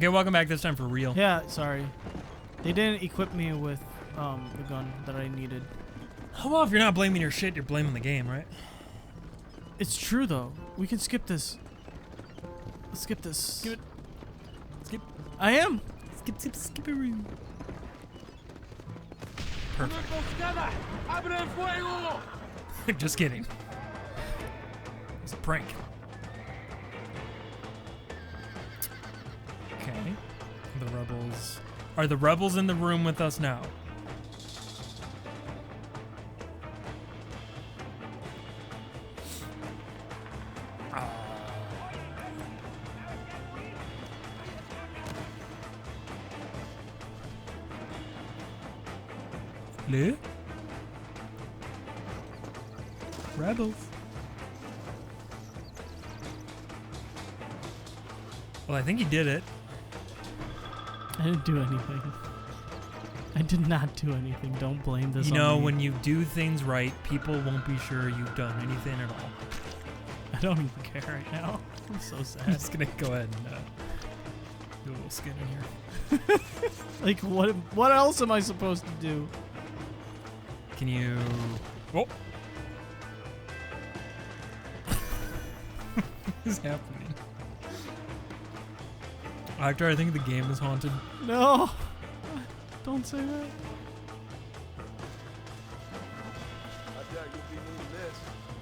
Okay, welcome back this time for real. Yeah, sorry. They didn't equip me with the gun that I needed. Well, if you're not blaming your shit, you're blaming the game, right? It's true though. We can skip this. Let's skip this. Skip it. Skip. I am. Skip it. Perfect. Just kidding. It's a prank. Okay. The rebels. Are the rebels in the room with us now? Hello? Rebels. Well, I think he did it. I didn't do anything. I did not do anything. Don't blame this on You know, me. when you do things right, people won't be sure you've done anything at all. I don't even care right now. I'm so I'm sad. just gonna go ahead and do a little skin in here. Like, what else am I supposed to do? Can you... Oh! What is happening? Actor, I think the game is haunted. No. Don't say that.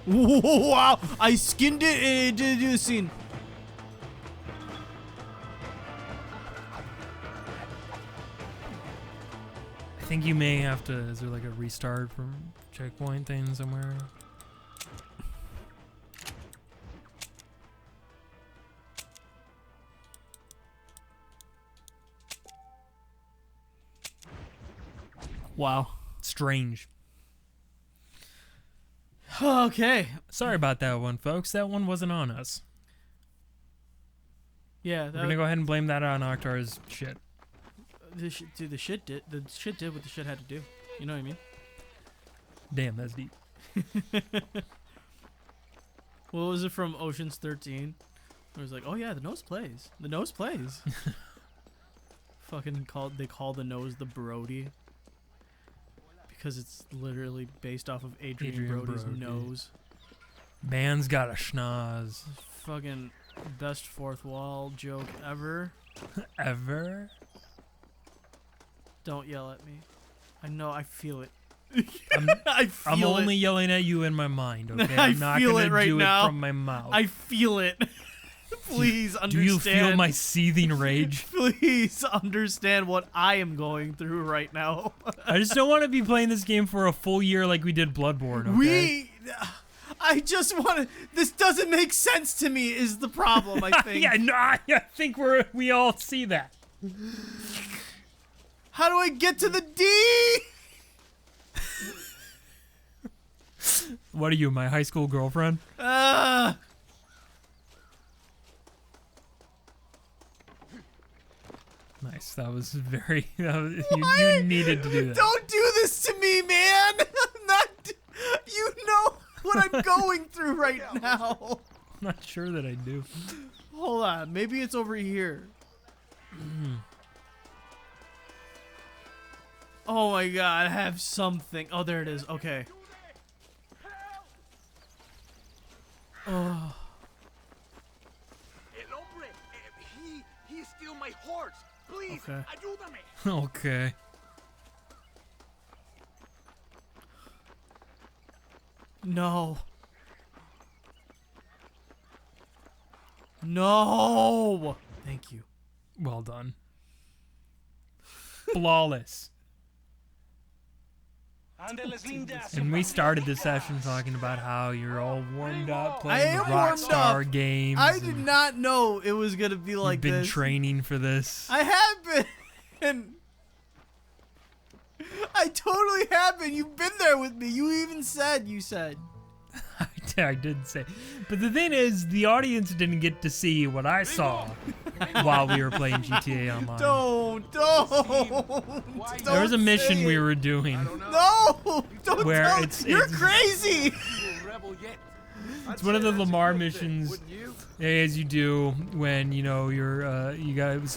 Wow! I skinned it and it did do a scene. I think you may have to... Is there like a restart from checkpoint thing somewhere? Wow. Strange. Okay. Sorry about that one, folks. That one wasn't on us. Yeah. We're gonna go ahead and blame that on Octar's shit. The shit did what the shit had to do. You know what I mean? Damn, that's deep. What was it from Ocean's 13? It was like, oh yeah, the nose plays. The nose plays. Fucking they call the nose the Brody. Because it's literally based off of Adrian Brody's nose. Man's got a schnoz. Fucking best fourth wall joke ever. Ever? Don't yell at me. I know, I feel it. I'm only yelling at you in my mind, okay? I I'm not feel gonna it right do now. it from my mouth. I feel it. Please understand. Do you feel my seething rage? Please understand what I am going through right now. I just don't want to be playing this game for a full year like we did Bloodborne, okay? I just want to... This doesn't make sense to me is the problem, I think. Yeah, no, I think we all see that. How do I get to the D? What are you, my high school girlfriend? Nice. That was very... you needed to do that. Don't do this to me, man! You know what I'm going through right now. I'm not sure that I do. Hold on. Maybe it's over here. Oh my god, I have something. Oh, there it is. Okay. Oh. He steal my horse. Please, Okay. ayúdame. Okay. No. No. Thank you. Well done. Flawless. And we started this session talking about how you're all warmed up playing the Rockstar games. I did not know it was gonna be like this. You've been this. training for this. I have been. I totally have been. You've been there with me. You even said. I did say. But the thing is, the audience didn't get to see what I saw while we were playing GTA Online. Don't. There was a mission we were doing. No, don't Where tell. it's You're crazy. It's one of the I'd say that's a Lamar good thing, missions, wouldn't you? as you do when you're you got as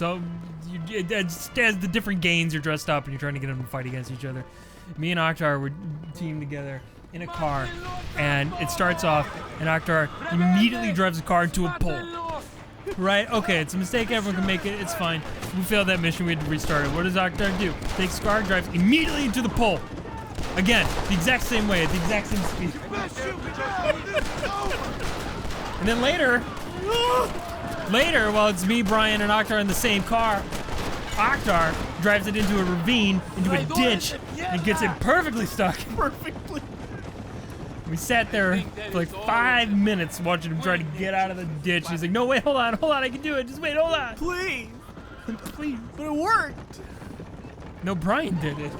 the different gangs are dressed up and you're trying to get them to fight against each other. Me and Akhtar were teamed together in a car, and it starts off, and Akhtar immediately drives the car into a pole. Right? Okay, it's a mistake. Everyone can make it. It's fine. We failed that mission. We had to restart it. What does Akhtar do? Takes the car, drives immediately into the pole. Again, the exact same way, at the exact same speed. And then later, while it's me, Brian, and Akhtar in the same car, Akhtar drives it into a ravine, into a ditch, and gets it perfectly stuck. Perfectly. We sat there for like 5 minutes watching him try to get out of the ditch. He's like, no, wait, hold on, I can do it. Just wait, hold on. Please. Please. But it worked. No, Brian did it.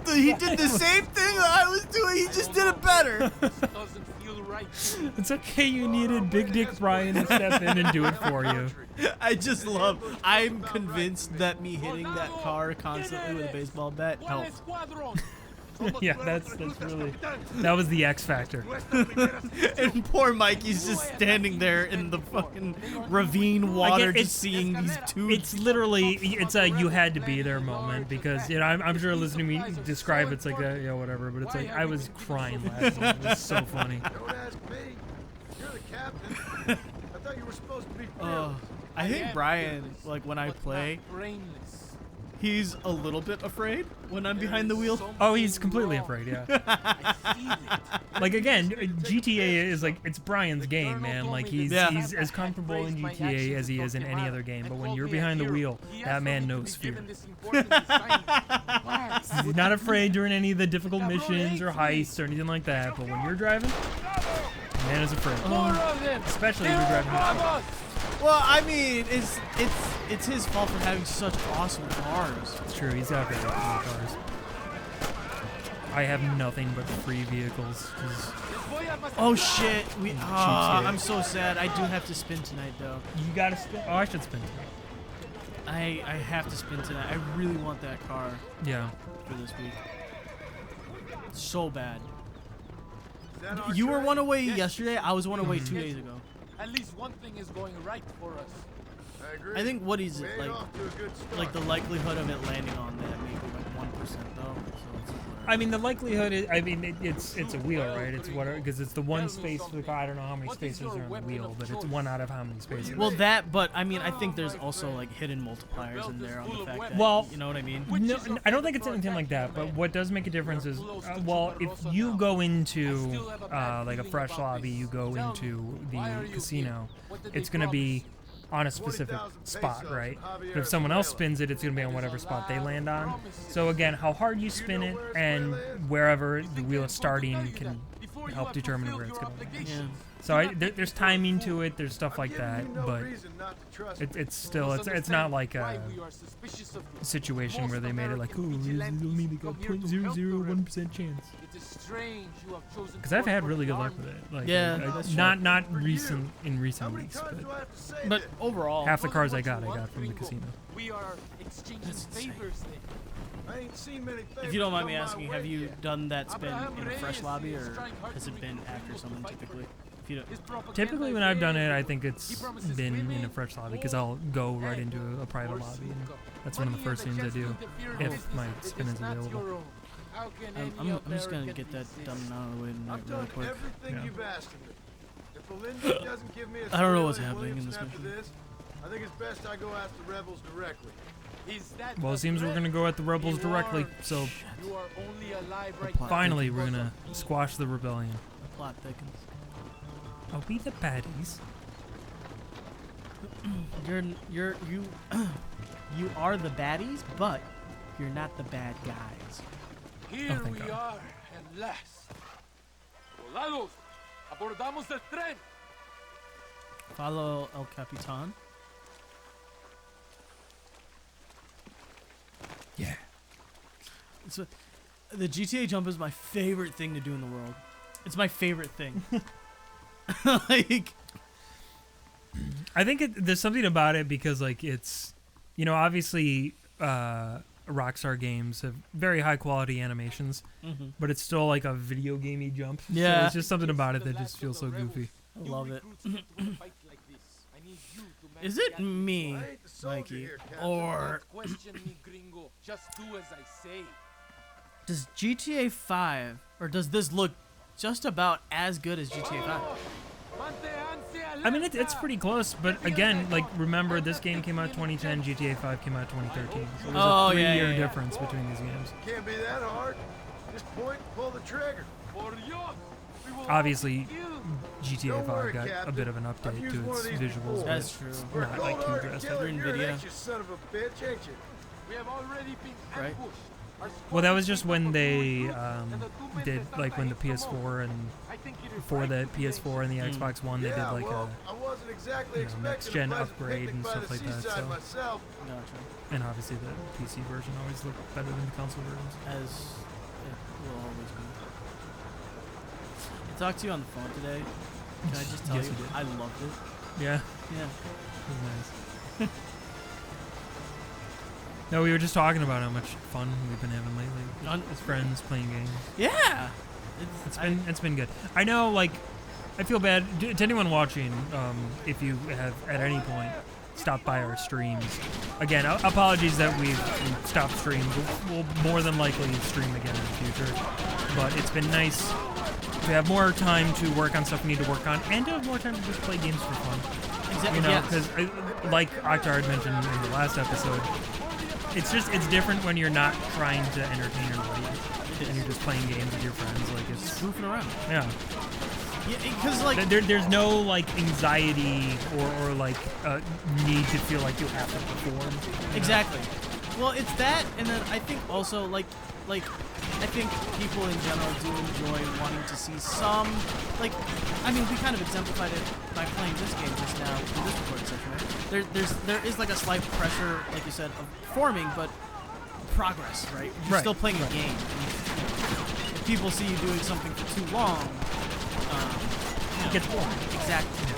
He did the same thing that I was doing. He just did it better. Doesn't feel right. It's okay, you needed Big Dick Brian to step in and do it for you. I just love. I'm convinced that me hitting that car constantly with a baseball bat One helped. escuadron. Yeah, that's really, that was the X factor. And poor Mikey's just standing there in the fucking ravine water, Again, just seeing these two. It's literally, it's a you had to be there moment because, I'm sure listening to me describe it's like a, whatever, but it's like, I was crying last night. It was so funny. Don't ask me. You're the captain. I thought you were supposed to be fearless. I think Brian, like when I play, Brainless. he's a little bit afraid when I'm behind the wheel. Oh, he's completely afraid, yeah. I feel it. Like again, GTA is like, it's Brian's game, man. Like he's as comfortable in GTA as he is in any other game. But when you're behind the wheel, that man knows fear. He's not afraid during any of the difficult missions or heists or anything like that. But when you're driving, the man is afraid. Especially if you're driving. Well, I mean, it's his fault for having such awesome cars. It's true, he's got very cool cars. I have nothing but free vehicles. 'Cause Oh shit! GTA. I'm so sad. I do have to spin tonight, though. you gotta spin. Oh, I should spin tonight. I have to spin tonight. I really want that car Yeah. for this week. So bad. Is that our You were train? one away yesterday. I was one away 2 Yes. days ago. At least one thing is going right for us. I agree. I think what is We it ain't like? off to a good start. Like the likelihood of it landing on that maybe like 1% though. So it's I mean, the likelihood is, it's a wheel, right? It's what, because it's the one space for the car. I don't know how many spaces are on the wheel, but it's one out of how many spaces. well that, but I mean I think there's also like hidden multipliers in there on the fact that Well, you know what I mean. No, I don't think it's anything like that. But what does make a difference is, well, if you go into like a fresh lobby, you go into the casino, it's gonna be on a specific spot, right? But if someone else spins it, it's gonna be on whatever spot they land on. So again, how hard you spin it and wherever the wheel is starting can help determine where it's gonna land. Yeah. So there's timing to it, there's stuff like that, Give me no but reason not to trust it's still it's not like a situation where they made it like, ooh, you only like a 0.001% chance. It is strange you have chosen. Because I've had really good luck with it. Like, Yeah, that's true. not in recent How many weeks, times but do I have to say But this? overall, half the cars I got from the casino. We are exchanging That's insane. favors then. I ain't seen many if you don't mind me favors asking, come my have way you yet. done that spin in a fresh lobby or has it been after someone typically? If you don't, His propaganda Typically, is when I've done vague. it, I think it's He promises been in a women, fresh lobby because I'll go right into a private lobby. And that's one of the first things I do if my spin is available. I'm just gonna get that done and out of the way tonight I've really done quick. everything Yeah. you've asked of me. If Belinda doesn't give me a I don't know what's Sterling happening in this Williamson mission. after this, I think it's best I go ask the rebels directly. Well, it seems we're gonna go at the rebels directly. So You are only alive right plot now. finally, we're gonna squash the rebellion. The plot thickens. Are we the baddies? You you are the baddies, but you're not the bad guys. Here thank we God. are at last. Soldados, abordamos el tren. Follow El Capitan. Yeah. So, the GTA jump is my favorite thing to do in the world. It's my favorite thing. Like, I think there's something about it because like it's, obviously Rockstar games have very high quality animations, Mm-hmm. but it's still like a video gamey jump. So Yeah. there's just something about it that just feels so goofy. I love it. Is it me, I ain't the soldier Mikey, here, Captain. or Question me, gringo. Just do as I say. does GTA 5, or does this look just about as good as GTA 5? I mean, it's pretty close, but again, like, remember, this game came out 2010, GTA 5 came out 2013. So there's Oh, a yeah, 3-year yeah, yeah. difference between these games. Can't be that hard. Just point and pull the trigger. Obviously, Don't GTA 5 worry, got a Captain. bit of an I've update used to one its of these visuals, before. That's true. but For a not like too cold-hearted drastic. killer, You're in you're an video. anxious son of a bitch, ain't you? We have already been Right. ambushed. Our squad Well, that was is just in when for they good, and the two men did, that like, when the hit the most. PS4 and I think it is before right the to be PS4 and the Mm. Xbox One, they did Yeah, like well, I wasn't exactly you know, expecting next-gen a pleasant upgrade picnic and by stuff the like that, seaside so- myself. Gotcha. and obviously the PC version always looked better than the console versions. As it will always be. I talked to you on the phone today. Can I just tell Yes, you, you did. I loved it. Yeah, Yeah. it was nice. No, we were just talking about how much fun we've been having lately On- as friends playing games. Yeah. It's been good. I know, like, I feel bad to anyone watching. If you have at any point stopped by our streams, again, apologies that we've stopped streams. We'll more than likely stream again in the future, but it's been nice to have more time to work on stuff we need to work on, and to have more time to just play games for fun. Exactly. You know, Yes. because like Akhtar had mentioned in the last episode, it's different when you're not trying to entertain or write, and you're just playing games with your friends. Like it's goofing around. yeah. Yeah, because like There's no like anxiety or like need to feel like you have to perform. you know? exactly. Well, it's that, and then I think also like I think people in general do enjoy wanting to see some like I mean we kind of exemplified it by playing this game just now in this recording session. Right? There is like a slight pressure, like you said, of forming, but progress, right? You're Right, still playing right. a game. If people see you doing something for too long, you know, It gets boring. exactly.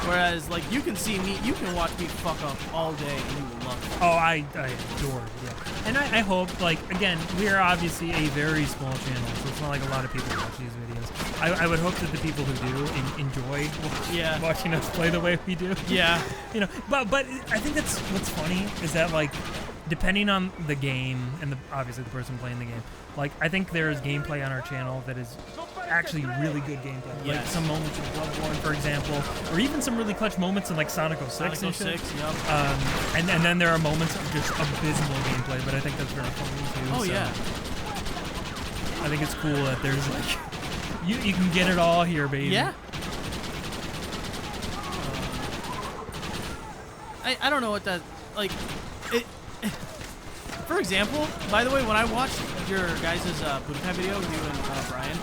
Whereas, like, you can see me, you can watch me fuck up all day and you will love it. Oh, I adore it, yeah. And I hope, like, again, we are obviously a very small channel, so it's not like a lot of people watch these videos. I would hope that the people who do enjoy Yeah. watching us play the way we do. Yeah. You know, but I think that's what's funny is that, like, depending on the game and obviously the person playing the game, like, I think there's gameplay on our channel that is actually really good gameplay. Like Yes. some moments in Bloodborne, for example, or even some really clutch moments in like Sonic 06 Sonic and shit. 06, yep. And then there are moments of just abysmal gameplay, but I think that's very funny too. Oh, so yeah. I think it's cool that there's like you can get it all here, baby. Yeah. I don't know what that, like, it. For example, by the way, when I watched your guys' Budokai video, you and Brian,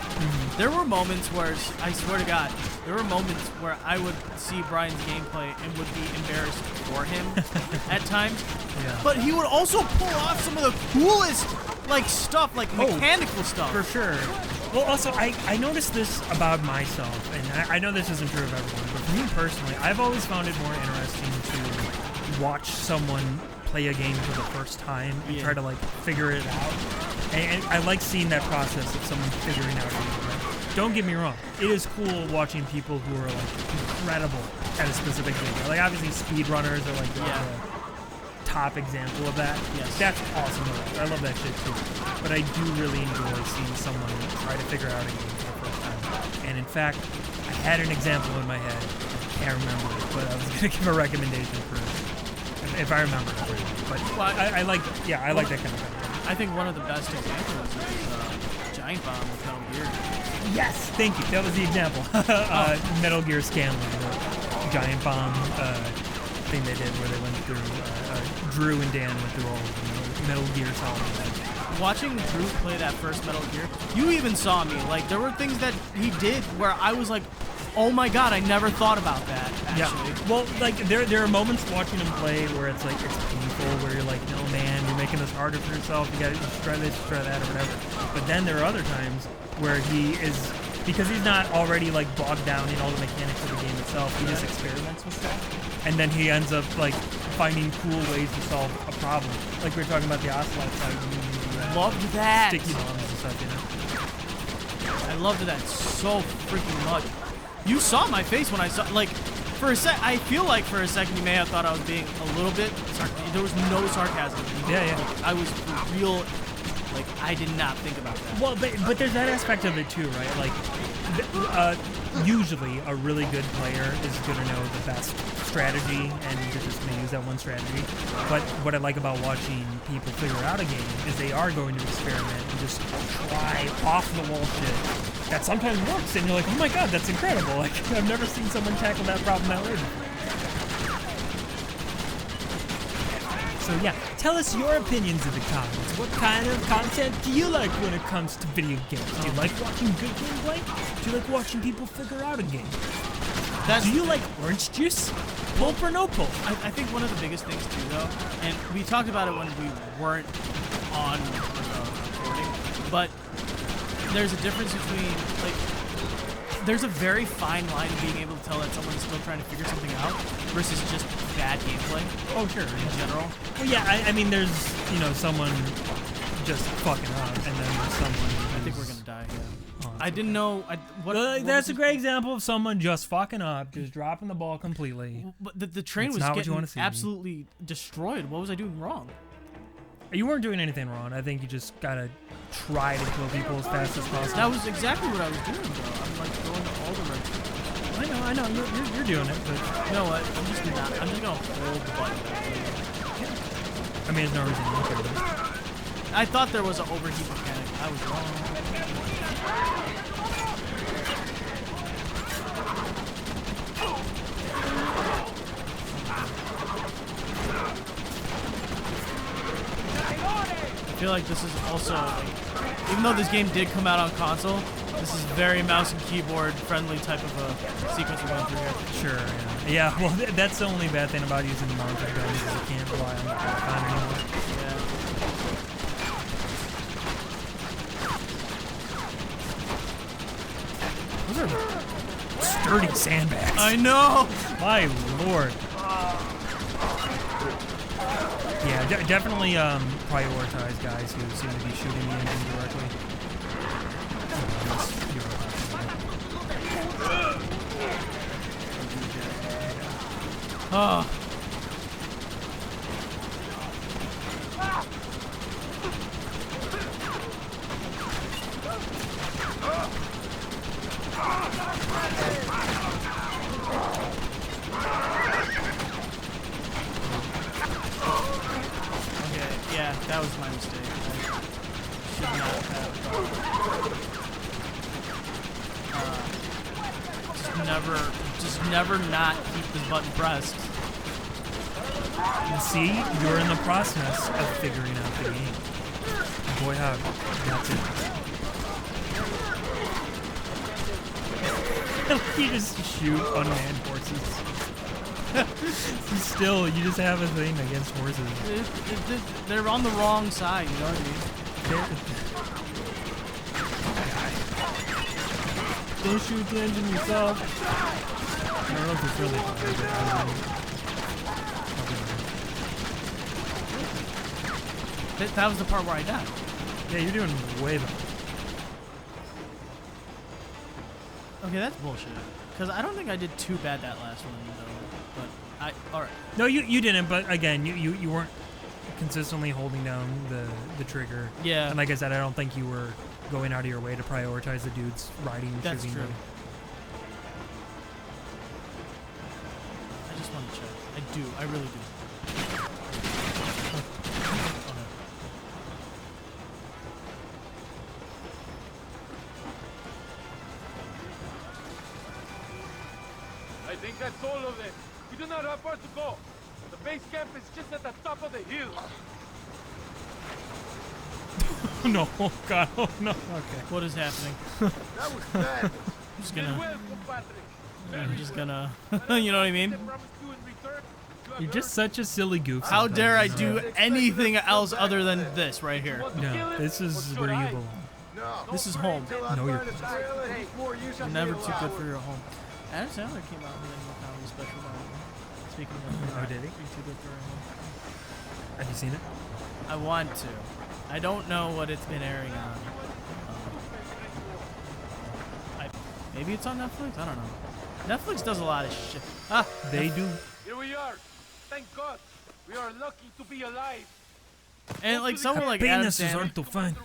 there were moments where, I swear to God, there were moments where I would see Brian's gameplay and would be embarrassed for him at times. Yeah. But he would also pull off some of the coolest, like, stuff, like mechanical stuff. For sure. Well, also, I noticed this about myself, and I know this isn't true of everyone, but for me personally, I've always found it more interesting to watch someone play a game for the first time and try to, like, figure it out. And I like seeing that process of someone figuring out a game. Right? Don't get me wrong. It is cool watching people who are, like, incredible at a specific game. Like, obviously, speedrunners are, like, the top example of that. Yes. That's awesome. I love that shit too. But I do really enjoy seeing someone try to figure out a game for the first time. And in fact, I had an example in my head. I can't remember it, but I was gonna give a recommendation for it if I remember it. But Well, I like that kind of thing. I think one of the best examples is Giant Bomb with Metal Gear. Yes, thank you. That was the example. Metal Gear Scanlan, the giant bomb thing they did where they went through. Drew and Dan went through all of the Metal Gear Solid. Watching Drew play that first Metal Gear, you even saw me. Like, there were things that he did where I was like, oh my god, I never thought about that, actually. Yeah. Well, like, there are moments watching him play where it's like, it's painful, where you're like, no man, you're making this harder for yourself, you gotta just try this, try that, or whatever. But then there are other times where he is, because he's not already, like, bogged down in all the mechanics of the game itself, he just experiments with stuff. And then he ends up, like, finding cool ways to solve a problem. like we were talking about the Ocelot fight. Loved that. Sticky bombs and stuff, you know. I loved that so freaking much. You saw my face when I saw, like, for a sec. I feel like for a second you may have thought I was being a little bit. There was no sarcasm. Yeah, yeah. Like, I was real. Like, I did not think about that. Well, but there's that aspect of it too, right? Like, usually a really good player is going to know the best strategy, and they're just going to use that one strategy. But what I like about watching people figure out a game is they are going to experiment and just try off-the-wall shit that sometimes works, and you're like, oh my god, that's incredible. Like, I've never seen someone tackle that problem that way before. So yeah, tell us your opinions in the comments. What kind of content do you like when it comes to video games? Do you like watching good gameplay? Do you like watching people figure out a game? Do you like orange juice? Pulp or no pulp? I think one of the biggest things too, though, and we talked about it when we weren't on recording, but there's a difference between, like, there's a very fine line of being able to tell that someone's still trying to figure something out versus just bad gameplay. Oh, sure. In general. Well, yeah, I mean, there's, you know, someone just fucking up, and then there's someone I think we're gonna die. Yeah. Oh, I didn't know. What that's was a great example of someone just fucking up, just dropping the ball completely. But the train It's was not what you getting wanna see. absolutely destroyed. What was I doing wrong? You weren't doing anything wrong. I think you just gotta try to kill people as fast as possible. That was exactly what I was doing, though. I'm like going to all the right. I know. You're doing it, but You know what? I'm just gonna hold the button. I mean, there's no reason not to. I thought there was an overheat mechanic. I was wrong. I feel like this is also, even though this game did come out on console, this is very mouse and keyboard friendly type of a sequence we're going through here. Sure, yeah. Well, that's the only bad thing about using the mounted guns is you can't rely on the icon anymore. Yeah. Those are sturdy sandbags. I know! My lord. Yeah, definitely prioritize guys who seem to be shooting the engine directly. Oh. Okay, yeah, that was my mistake. I should not have. Just never not keep this button pressed. And see, you're in the process of figuring out the game. Boy, how that's it. You just shoot unmanned horses. Still, you just have a thing against horses. They're on the wrong side, you know what I mean? Don't shoot the engine yourself. I don't know if it's really That was the part where I died. Yeah, you're doing way better. Okay, that's bullshit. Because I don't think I did too bad that last one, though. But alright. No, you didn't, but again, you weren't consistently holding down the trigger. Yeah. And like I said, I don't think you were going out of your way to prioritize the dudes riding and That's shooting true. them. I just want to check. I do. I really do. I think that's all of them. We do not have far to go. The base camp is just at the top of the hill. No, oh god, oh no. Okay. What is happening? That was bad. I'm just Very gonna. well, compadre. I'm just gonna. You know what I mean? They promised you in return. You have You're just earned such a silly goof. How dare I sometimes. do anything else other than this right here? Want to No, kill him, this or is should where you I? belong. No. This is home. Till I No, you're- find a trailer, he's more use You're than never me too good allowed. for your home. Adam Sandler came out with a new comedy special about it. Speaking of, Oh, did he? Be too good for your home. Have you seen it? I want to. I don't know what it's been airing on. Maybe it's on Netflix? I don't know. Netflix does a lot of shit. Ah, They do. Here we are. Thank God. We are lucky to be alive. and like someone like Adam Penises Sandler, aren't too fun.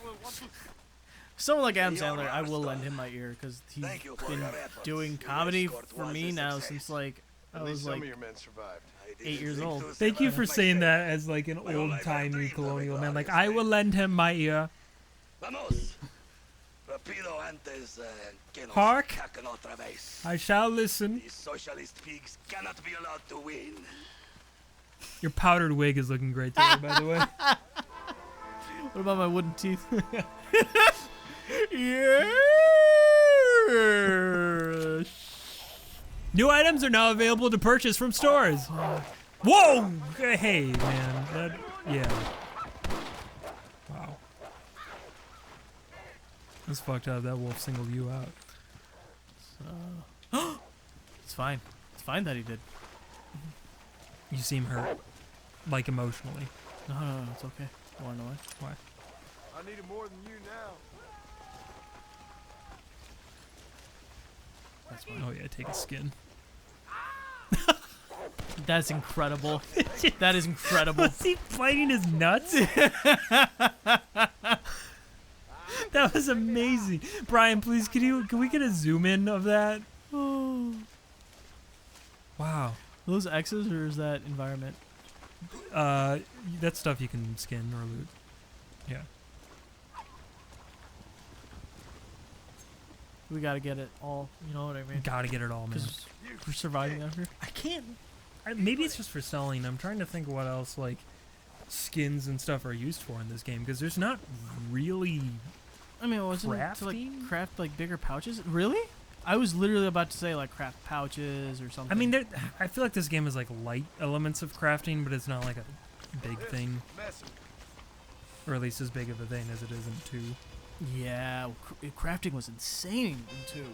someone like Adam Sandler, I will lend him my ear because he's been doing comedy for me now since like I was like your men survived. 8 years old. Thank you for saying that as like an old-timey colonial man. Like, I will lend him my ear. Vamos. Rapido antes que nos Hark. ataquen otra vez. I shall listen. These socialist pigs cannot be allowed to win. Your powdered wig is looking great today, by the way. What about my wooden teeth? Yeah. New items are now available to purchase from stores. Whoa! Hey, man. Yeah. Wow. That's fucked up. That wolf singled you out. It's fine. It's fine that he did. You seem hurt. Like, emotionally. No, it's okay. You wanna know why? Why? I need it more than you now. That's fine. Oh, yeah, take a skin. That's incredible. That is incredible. Was he biting his nuts? That was amazing. Brian, please, can we get a zoom in of that? Oh. Wow. Are those X's or is that environment? That's stuff you can skin or loot. Yeah. We gotta get it all. You know what I mean? Gotta get it all, man. Because we're surviving out here. I can't. Maybe it's just for selling. I'm trying to think what else like skins and stuff are used for in this game because there's not really. I mean, wasn't it to like Crafting? craft like bigger pouches? Really? I was literally about to say like craft pouches or something. I mean, I feel like this game is like light elements of crafting, but it's not like a big thing, Messy. or at least as big of a thing as it is in 2. yeah, crafting was insane in 2.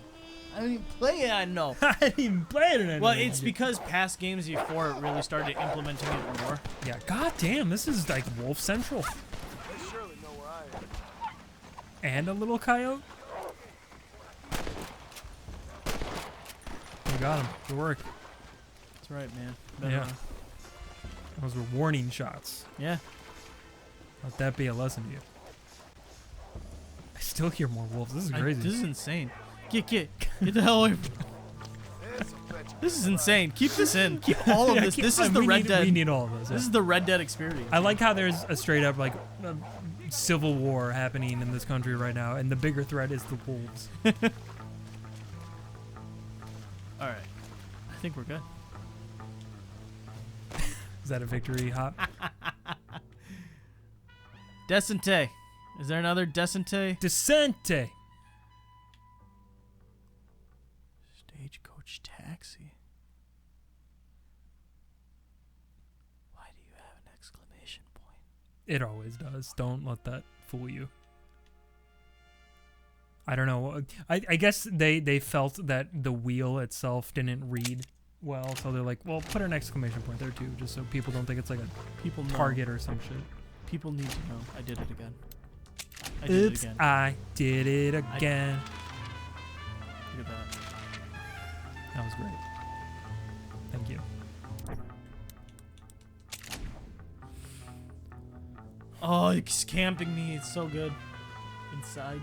I didn't even play it. I know. I didn't even play it. In Well, it's because past games before it really started implementing it more. Yeah. God damn, this is like Wolf Central. They surely know where I am. And a little coyote. You got him. Good work. That's right, man. Yeah. Those were warning shots. Yeah. Let that be a lesson to you. I still hear more wolves. This is crazy. This is insane. Get the hell away from There's some fetch. This is insane. Keep this in. Keep all of Yeah, this. This is the we Red need, Dead. We need all of this. This Yeah. is the Red Dead experience. I like how there's a straight up like civil war happening in this country right now, and the bigger threat is the wolves. All right. I think we're good. Is that a victory hop? Descente. Is there another Descente? Descente. Stagecoach taxi. Why do you have an exclamation point? It always does. Don't let that fool you. I don't know. I guess they felt that the wheel itself didn't read well, so they're like, well, put an exclamation point there too, just so people don't think it's like a People know. target or some shit. People need to know. I did it again. I did Oops, it again. I did it again. Look at that. That was great. Thank you. Oh, it's camping me. It's so good. Inside.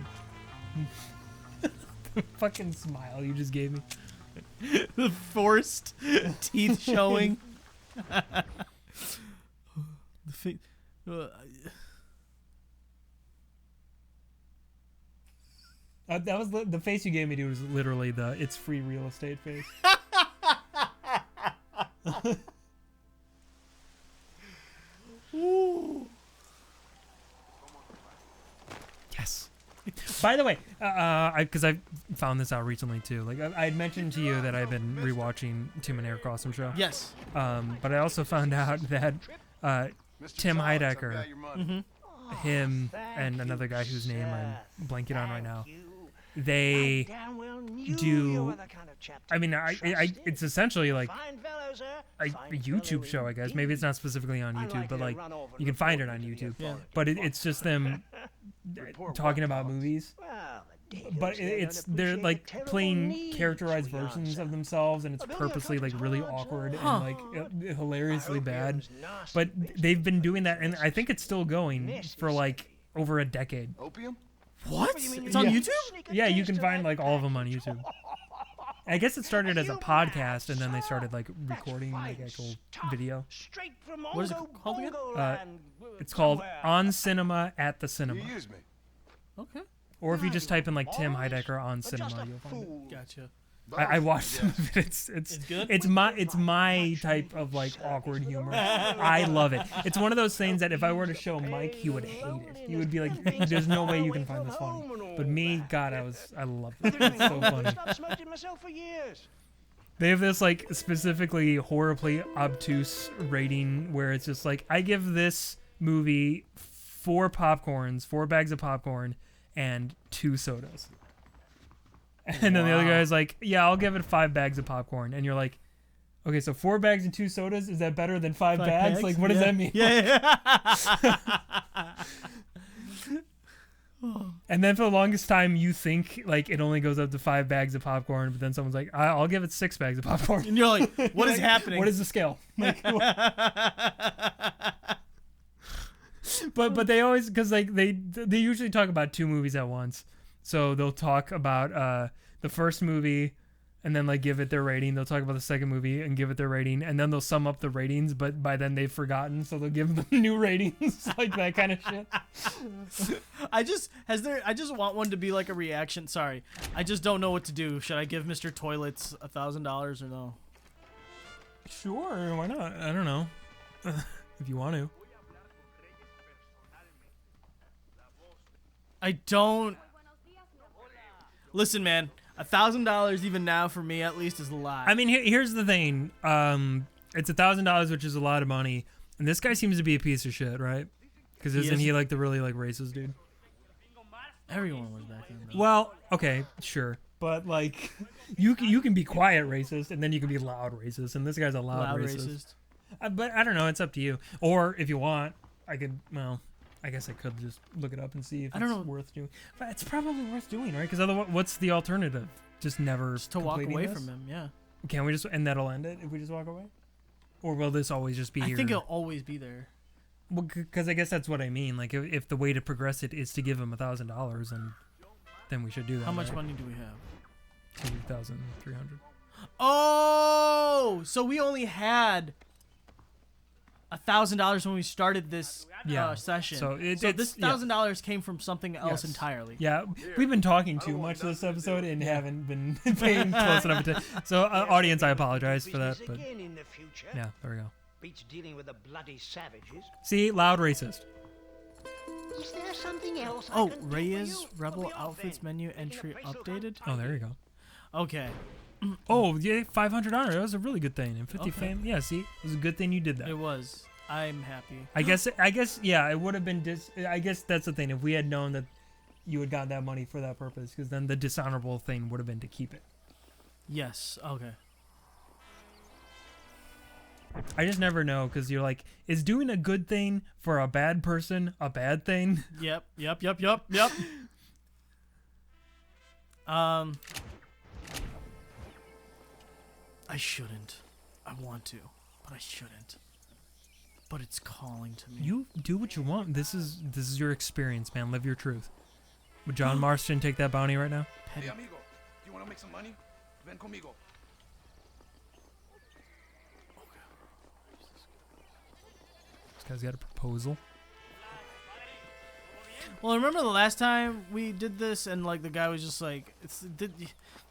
Fucking smile you just gave me. The forced teeth showing. The face. That was the face you gave me, dude. Was literally the "it's free real estate" face. Yes. By the way, because I found this out recently too. Like I had mentioned to you that I've been rewatching Tim and Eric Awesome Show. Yes. But I also found out that Mr. Tim Charles, I've Heidecker, got your money. Mm-hmm. him, and another guy wwhose name I'm blanking on right now, they do I mean, it's essentially like a YouTube show, I guess. Maybe it's not specifically on YouTube, but like you can find it on YouTube. Yeah. But it's just them talking about movies. But they're like playing characterized versions of themselves, and it's purposely like really awkward and like hilariously bad. But they've been doing that, and I think it's still going for like over a decade. Opium? What? It's on Yeah. YouTube? Yeah, you can find like all of them on YouTube. I guess it started as a podcast, and then they started like recording like actual video. What is it called again? It's called On Cinema at the You Cinema. use me. Okay. Or if you just type in like Tim Heidecker on cinema, you'll find it. Gotcha. I watched some of it. It's good? It's my type of like awkward humor. I love it. It's one of those things that if I were to show Mike, he would hate it. He would be like, "There's no way you can find this funny." But me, God, I love it. It's so funny. They have this like specifically horribly obtuse rating where it's just like, I give this movie 4 bags of popcorn, and 2 sodas. And then the other guy's like, yeah, I'll give it 5 bags of popcorn. And you're like, okay, so 4 bags and 2 sodas, is that better than 5 bags? Like, what does that mean? Yeah. And then for the longest time, you think like it only goes up to 5 bags of popcorn, but then someone's like, I'll give it 6 bags of popcorn. And you're like, what is Like, happening? What is the scale? Like, but they always, because like they usually talk about 2 movies at once. So they'll talk about the first movie and then like give it their rating. They'll talk about the second movie and give it their rating, and then they'll sum up the ratings, but by then they've forgotten, so they'll give them new ratings, like that kind of shit. I just want one to be like a reaction. Sorry, I just don't know what to do. Should I give Mr. Toilets $1,000 or no? Sure, why not? I don't know. If you want to. I don't. Listen, man, $1,000 even now for me at least is a lot. I mean, here's the thing. It's $1,000, which is a lot of money, and this guy seems to be a piece of shit, right? Because isn't he like the really like racist dude? Everyone was back then. Though. Well, okay, sure, but like, you can be quiet racist, and then you can be loud racist, and this guy's a loud racist. But I don't know. It's up to you. Or if you want, I could. Well, I guess I could just look it up and see if it's worth doing. But it's probably worth doing, right? Because otherwise, what's the alternative? Just never Just to walk completing away this? from him, yeah. Can we just, and that'll end it if we just walk away? Or will this always just be here? I think it'll always be there. Well, because I guess that's what I mean. Like, if the way to progress it is to give him $1,000, then we should do that. How much right? money do we have? 2,300. Oh, so we only had $1,000 when we started this session. So this $1,000 came from something else entirely. Yeah, we've been talking too much this episode and haven't been paying close enough attention. So, audience, I apologize for that. But yeah, there we go. Beats dealing with the bloody savages. See, loud racist. Is there something else? Oh, Reyes Rebel Outfits menu entry updated. Oh, there you go. Okay. Oh, yeah, 500 honor. That was a really good thing. And 50 Okay. fame. Yeah, see, it was a good thing you did that. It was. I'm happy. I guess, yeah, it would have been. I guess that's the thing. If we had known that you had got that money for that purpose, because then the dishonorable thing would have been to keep it. Yes. Okay. I just never know, because you're like, is doing a good thing for a bad person a bad thing? Yep. I shouldn't. I want to, but I shouldn't. But it's calling to me. You do what you want. This is your experience, man. Live your truth. Would John Marston take that bounty right now? Hey, amigo, do you want to make some money? Ven conmigo. This guy's got a proposal. Well, remember the last time we did this, and like the guy was just like,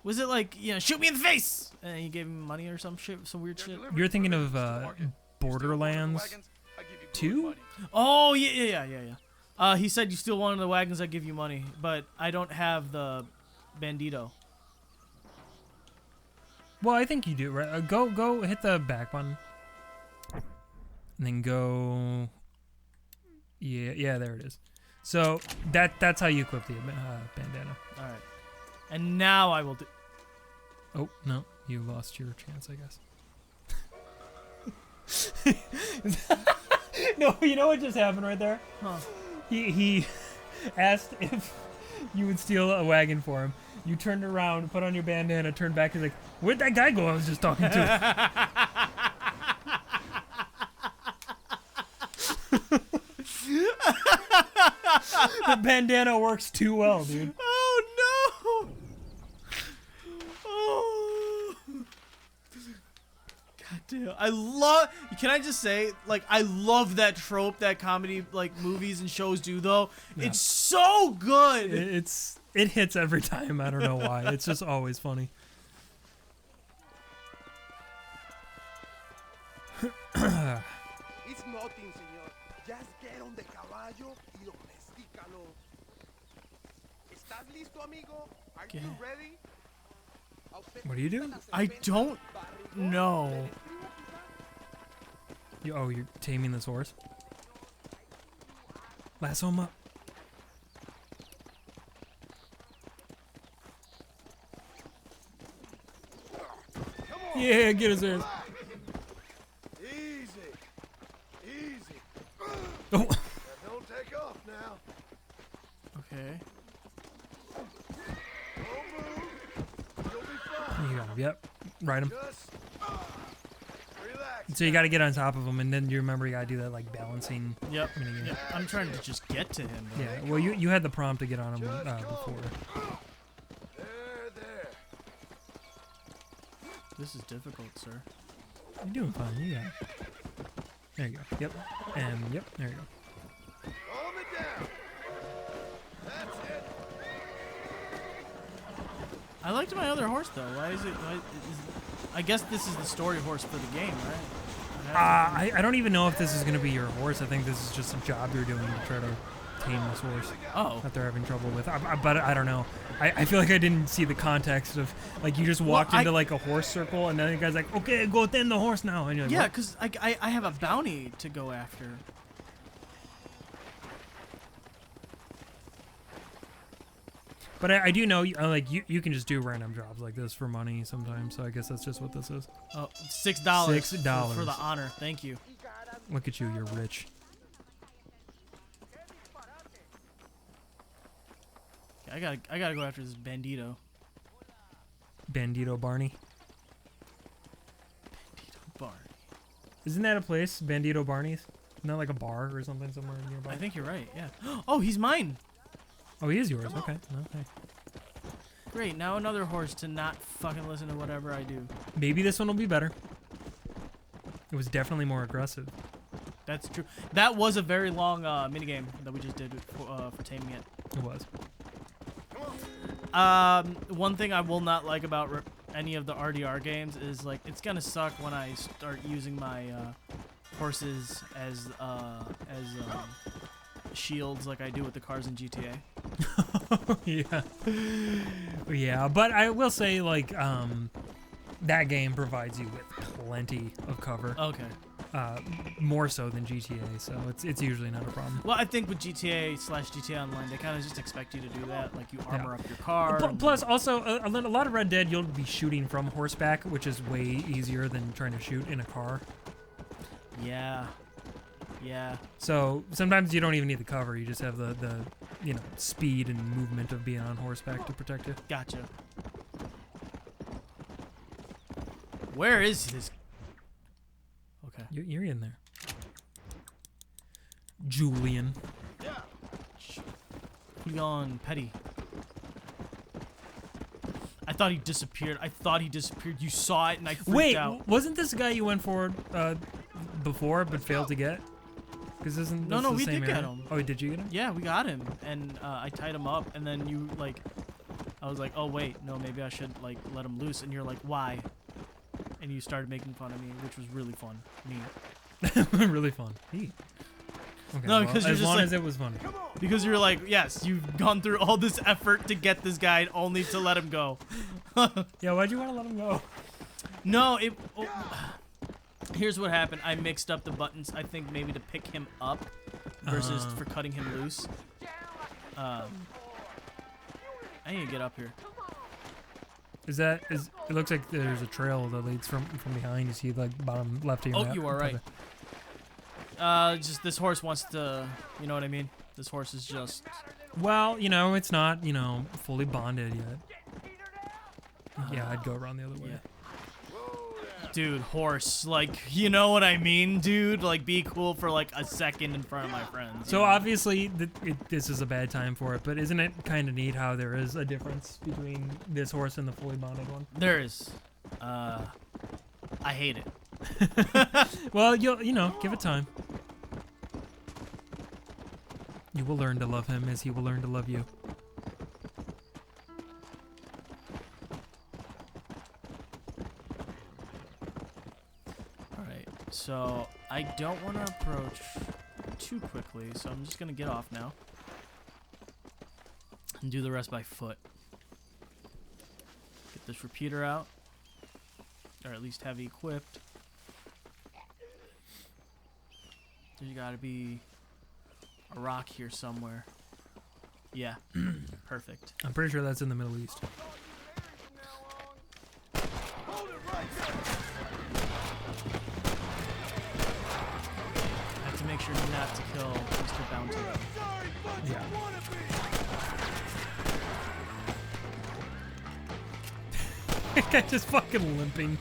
was it like, shoot me in the face, and he gave him money or some shit, some weird shit. You're thinking of Borderlands 2? Oh yeah. He said you steal one of the wagons, I give you money, but I don't have the Bandito. Well, I think you do, right? Go hit the back button. And then go... Yeah, there it is. So, that's how you equip the bandana. Alright. And now I will do... Oh, no. You lost your chance, I guess. No, you know what just happened right there? Huh. He asked if you would steal a wagon for him. You turned around, put on your bandana, turned back, and like, where'd that guy go I was just talking to? The bandana works too well, dude. Oh no! Oh. God damn. I love. Can I just say, like, I love that trope that comedy, like, movies and shows do, though. Yeah. It's so good. It hits every time. I don't know why. It's just always funny. It's nothing, señor. Just get on the caballo y domestícalo. ¿Estás listo, amigo? Are you ready? What are you doing? I don't know. You're taming this horse? Lasso him up. Yeah, get his ass. Easy. Easy. Oh. Now don't take off now. Okay. Don't move. You'll be fine. You got him. Yep. Ride him. Just relax. So you got to get on top of him, and then you remember you got to do that like balancing. Yep. minigame. Yep. I'm trying to just get to him. Though. Yeah. Well, you had the prompt to get on him before. There. This is difficult, sir. You're doing fine. You got it. There you go. Yep. And yep. There you go. Calm it down. That's it. I liked my other horse though. Why is it? I guess this is the story horse for the game, right? I don't even know if this is going to be your horse. I think this is just a job you're doing to try to tame this horse Oh. that they're having trouble with. But I don't know. I feel like I didn't see the context of, like, you just walked into, like, a horse circle, and then the guy's like, okay, go tame the horse now. And you're like, Yeah, what? because I have a bounty to go after. But I do know, like, you can just do random jobs like this for money sometimes, so I guess that's just what this is. Oh, $6. $6. For the honor. Thank you. Look at you, you're rich. I gotta go after this bandito. Bandito Barney. Bar. Isn't that a place, Bandito Barney's? Isn't that like a bar or something somewhere nearby? I think you're right. Yeah. Oh, he's mine. Oh, he is yours. Okay. Okay. Great. Now another horse to not fucking listen to whatever I do. Maybe this one will be better. It was definitely more aggressive. That's true. That was a very long minigame that we just did for taming it. It was. One thing I will not like about any of the RDR games is, like, it's gonna suck when I start using my horses as shields like I do with the cars in GTA. Yeah. Yeah, but I will say, like, that game provides you with plenty of cover. Okay. More so than GTA, so it's usually not a problem. Well, I think with GTA/GTA Online, they kind of just expect you to do that. Like, you armor up your car. Plus, also, a lot of Red Dead, you'll be shooting from horseback, which is way easier than trying to shoot in a car. Yeah. Yeah. So sometimes you don't even need the cover. You just have the speed and movement of being on horseback to protect you. Gotcha. Where is this? Okay. You're in there. Julian. Julian Petty. I thought he disappeared. You saw it and I freaked out. Wasn't this the guy you went for before but failed to get? Because isn't this the we same did get area? him. Oh, did you get him? Yeah, we got him, and I tied him up, and then you, like, I was like, oh wait, no, maybe I should, like, let him loose, and you're like, why? And you started making fun of me, which was really fun. Neat. Really fun. Neat. Okay, No, well, because you're as just long like- as it was funny. Because you're like, yes, you've gone through all this effort to get this guy only to let him go. Yeah, why'd you want to let him go? No, here's what happened. I mixed up the buttons, I think maybe to pick him up versus for cutting him loose. I need to get up here. It looks like there's a trail that leads from behind. You see like bottom left of your Oh, map. you are right. Just this horse wants to, you know what I mean? This horse is just. Well, you know, it's not, you know, fully bonded yet. Yeah, I'd go around the other way. Yeah. Dude, horse, like, you know what I mean, dude? Like, be cool for like a second in front of my friends. So you know? obviously, this is a bad time for it, but isn't it kind of neat how there is a difference between this horse and the fully bonded one? There is. I hate it. Well, you know, give it time. You will learn to love him as he will learn to love you. Alright, so I don't want to approach too quickly, so I'm just going to get off now. And do the rest by foot. Get this repeater out. Or at least have it equipped. There's got to be a rock here somewhere. Yeah, perfect. I'm pretty sure that's in the Middle East. I have to make sure not to kill Mr. Bounty. Yeah. Guy just fucking limping.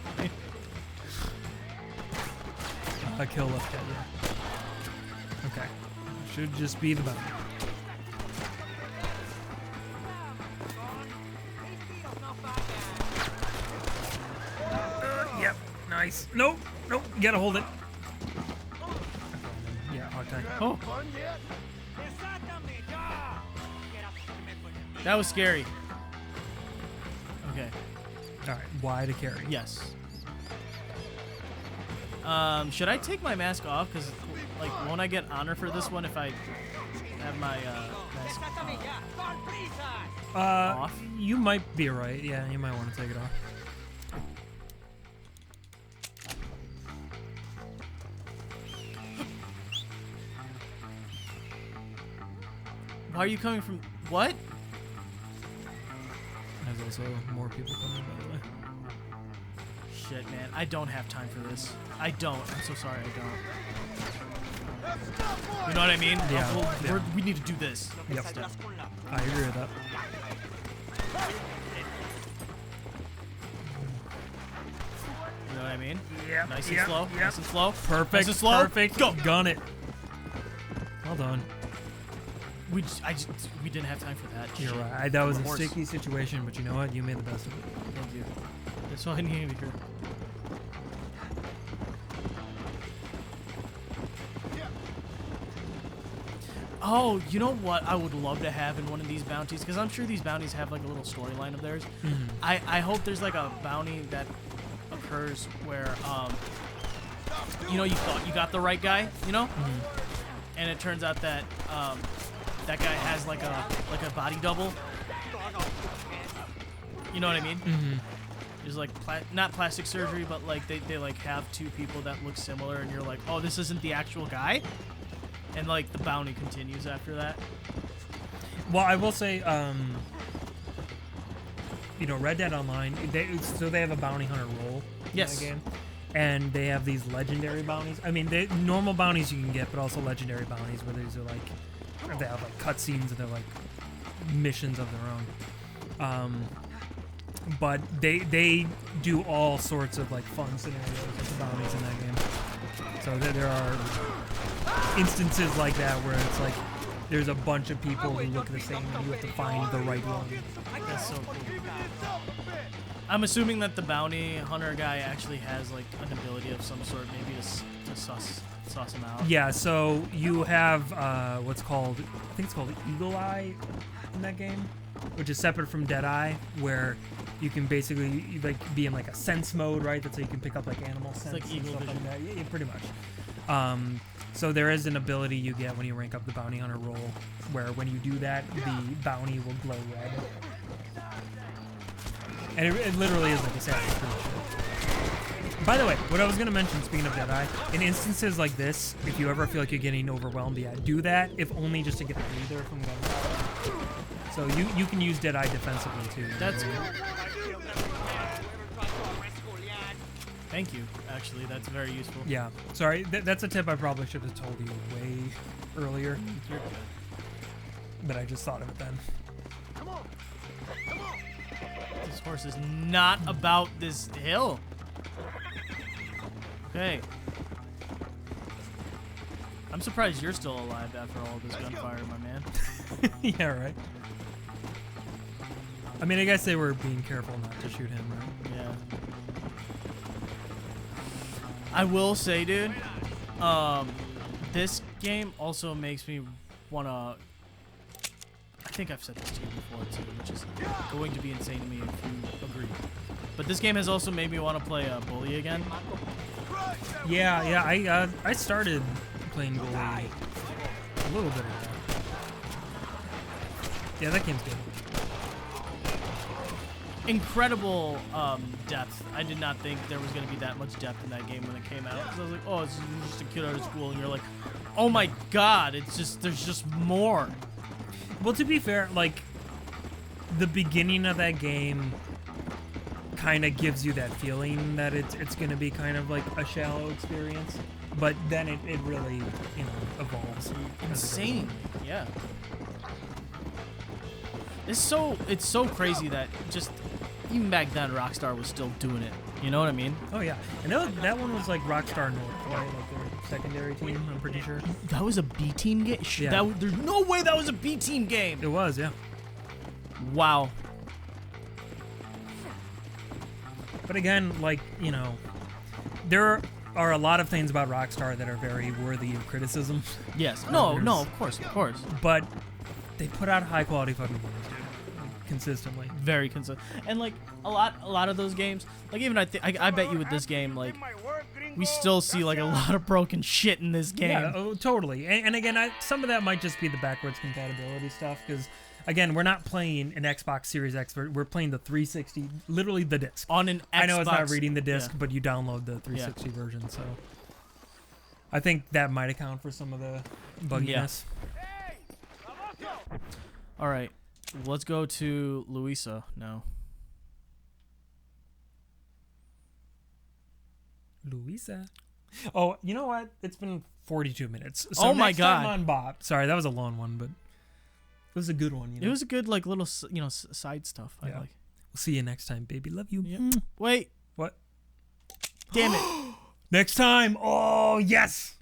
Kill left head, yeah. Okay. Should just be the bounty. Yep. Nice. Nope. Nope. You gotta hold it. Yeah, okay. Oh, that was scary. Okay. Alright. Y to carry. Yes. Should I take my mask off? Because, like, won't I get honor for this one if I have my mask off? You might be right. Yeah, you might want to take it off. Why are you coming from... What? There's also more people coming, by the way. Shit, man. I don't have time for this. I don't. I'm so sorry, I don't. You know what I mean? Yeah, yeah. We need to do this. Yep. I agree with that. You know what I mean? Yeah. Nice and slow. Nice and slow. Perfect. Nice and slow. Perfect. Go. Gun it. Well done. We didn't have time for that. You're Shit. right. That was a Horse. sticky situation, but you know what? You made the best of it. Thank you. That's all I needed to hear. Oh, you know what I would love to have in one of these bounties? Because I'm sure these bounties have like a little storyline of theirs. I hope there's like a bounty that occurs where, you know, you thought you got the right guy, you know? And it turns out that that guy has like a body double. You know what I mean? There's like not plastic surgery, but like they like have two people that look similar, and you're like, oh, this isn't the actual guy. And like the bounty continues after that. Well, I will say, you know, Red Dead Online, they have a bounty hunter role Yes. in the game, and they have these legendary bounties. I mean, normal bounties you can get, but also legendary bounties where these are like, they have like cutscenes and they're like missions of their own. But they do all sorts of like fun scenarios with the bounties in that game. So there are instances like that where it's like there's a bunch of people who look the same and you have to find the right one. That's so cool. I'm assuming that the bounty hunter guy actually has like an ability of some sort, maybe to suss him out. Yeah, so you have what's called, I think it's called Eagle Eye in that game, which is separate from Deadeye, where you can basically like be in like a sense mode, right? That's how you can pick up like animal sense like and eagle stuff vision. like that. Yeah, pretty much. So there is an ability you get when you rank up the bounty hunter role, where when you do that, the bounty will glow red. And it literally is like Assassin's Creed shit. By the way, what I was going to mention, speaking of Deadeye, in instances like this, if you ever feel like you're getting overwhelmed, yeah, do that, if only just to get a breather from gunfire. So you can use Deadeye defensively too. That's cool. Thank you. Actually, that's very useful. Yeah. Sorry, that's a tip I probably should have told you way earlier, You're good. but I just thought of it then. Come on. Come on. This horse is not about this hill. Okay. I'm surprised you're still alive after all this gunfire, my man. Yeah, right. I mean, I guess they were being careful not to shoot him, right? Yeah. I will say, dude, this game also makes me wanna. I think I've said this to you before too, which is going to be insane to me if you agree. But this game has also made me want to play Bully again. Yeah. I started playing Bully a little bit ago. Yeah, that game's good. Incredible depth. I did not think there was going to be that much depth in that game when it came out. 'Cause I was like, oh, it's just a kid out of school, and you're like, oh my god, it's just there's just more. Well, to be fair, like, the beginning of that game kind of gives you that feeling that it's going to be kind of like a shallow experience, but then it really, you know, evolves. as it goes Insane. on. Yeah. It's so crazy that just even back then Rockstar was still doing it. You know what I mean? Oh, yeah. And that one was like Rockstar North, right? Like their secondary team, I'm pretty sure. That was a B team game. Yeah. There's no way that was a B team game. It was, yeah. Wow. But again, like, you know, there are a lot of things about Rockstar that are very worthy of criticism, Yes. No. Of course. but they put out high quality fucking games, dude. Consistently. Very consistent. And like a lot of those games, like even I bet you with this game, like we still see like a lot of broken shit in this game. Yeah, oh, totally. And again, some of that might just be the backwards compatibility stuff, because again, we're not playing an Xbox Series X. We're playing the 360, literally the disc. On an Xbox. I know it's not reading the disc, yeah. but you download the 360 version, so I think that might account for some of the bugginess. All right, let's go to Louisa now. Louisa. Oh, you know what? It's been 42 minutes. So Oh my next time God. on Bob. Sorry, that was a long one, but it was a good one. You know? It was a good like little side stuff. I Yeah. like. We'll see you next time, baby. Love you. Yeah. Wait. What? Damn it. Next time. Oh, yes.